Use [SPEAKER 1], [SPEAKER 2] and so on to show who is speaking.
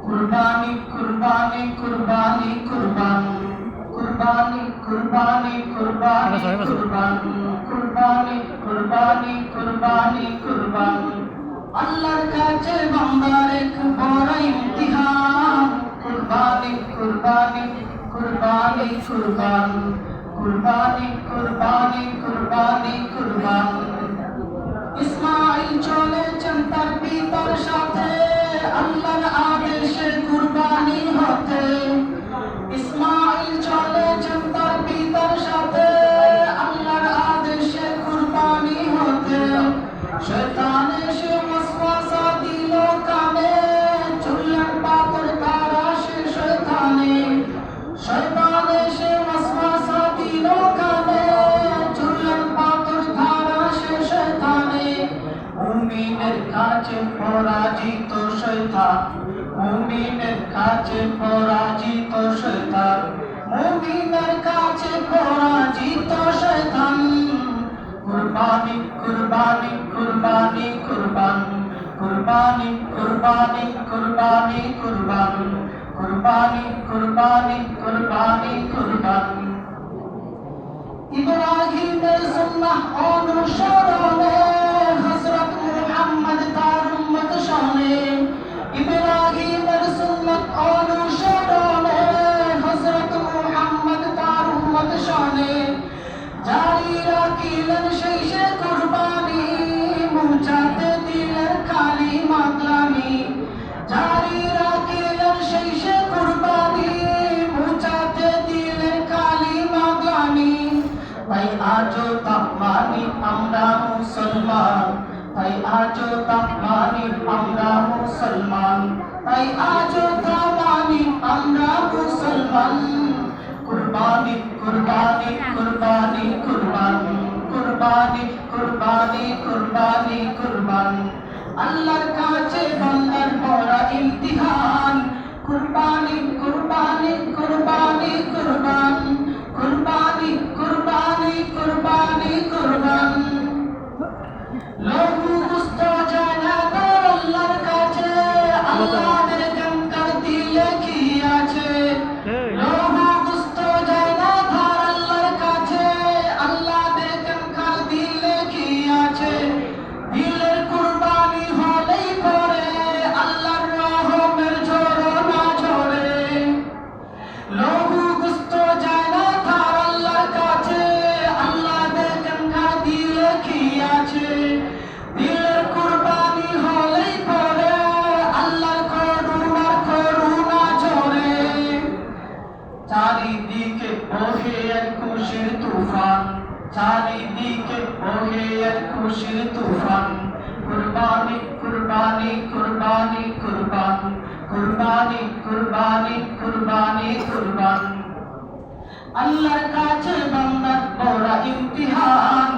[SPEAKER 1] কুরবানি কুরবানি কুরবানি কুরবান কুরবানি কুরবানি কুরবানি কুরবান কুরবানি কুরবানি কুরবানি কুরবান আল্লাহর কাছে বান্দার এক বড় ইমতিহান কুরবানি কুরবানি কুরবানি কুরবান কুরবানি কুরবানি কুরবানি কুরবান ইসমাঈল চলেছেন তার পিতার সাথে আল্লাহর আদেশে কুরবানি হতে ইসমাঈল চলেছেন তার পিতার সাথে আল্লাহর আদেশে কুরবানি হতে শয়তান এসে ওয়াসওয়াসা দিল কানে চুলের পাথর তারা সে শয়তানে শয়তান এসে ওয়াসওয়াসা দিল কানে চুলের পাথর তারা সে শয়তানে মুমিনের কাছে পরাজিত শয়তান মুমিনের কাছে পরাজিত শয়তান মুমিনের কাছে পরাজিত শয়তান কুরবানি কুরবানি কুরবানি কুরবান কুরবানি কুরবানি কুরবানি কুরবান কুরবানি কুরবানি কুরবানি কুরবান ইব্রাহিমের সুন্নাহ অনুসরণে হযরত মুহাম্মদ তার উম্মত শোনে ইব্রাহিমের সুন্নাহ অনুসরণে হযরত মুহাম্মদ তার উম্মত শোনে জারি রাখিলেন সেই সে কুরবানি মুজাতে দিলের কালিমা গ্লানি জারি রাখিলেন সেই সে কুরবানি মুজাতে দিলের কালিমা গ্লানি তাই আজও তাপমানি আমরা মুসলমান তাই আজও তাপমানি আমরা মুসলমান তাই আজও তাপমানি আমরা মুসলমান কুরবানি কুরবানি কুরবানি কুরবান কুরবানি কুরবানি কুরবানি কুরবান আল্লাহর কাছে বান্দার বড় ইমতিহান কুরবানি কুরবানি কুরবানি কুরবান কুরবানি কুরবানি কুরবানি কুরবান লহু গোশত জানা তার আল্লাহর কাছে আল্লাহর কঙ্কার দিলে কি আছে লহু গোশত জানা তার আল্লাহর কাছে আল্লাহর কঙ্কার দিলে কি আছে দিলের কুরবানি হলেই পরে আল্লাহর রহমের ঝরনা ঝরে লহু গোশত জানা তার আল্লাহর কাছে আল্লাহর কঙ্কার দিলে কি আছে দিলের কুরবানি হলেই পরে আল্লাহর করুণা ঝরে চারিদিকে বহে এক খুশির তুফান চারিদিকে বহে এক খুশির তুফান কুরবানি কুরবানি কুরবানি কুরবান কুরবানি কুরবানি কুরবানি কুরবান আল্লাহর কাছে বান্দার বড় ইমতিহান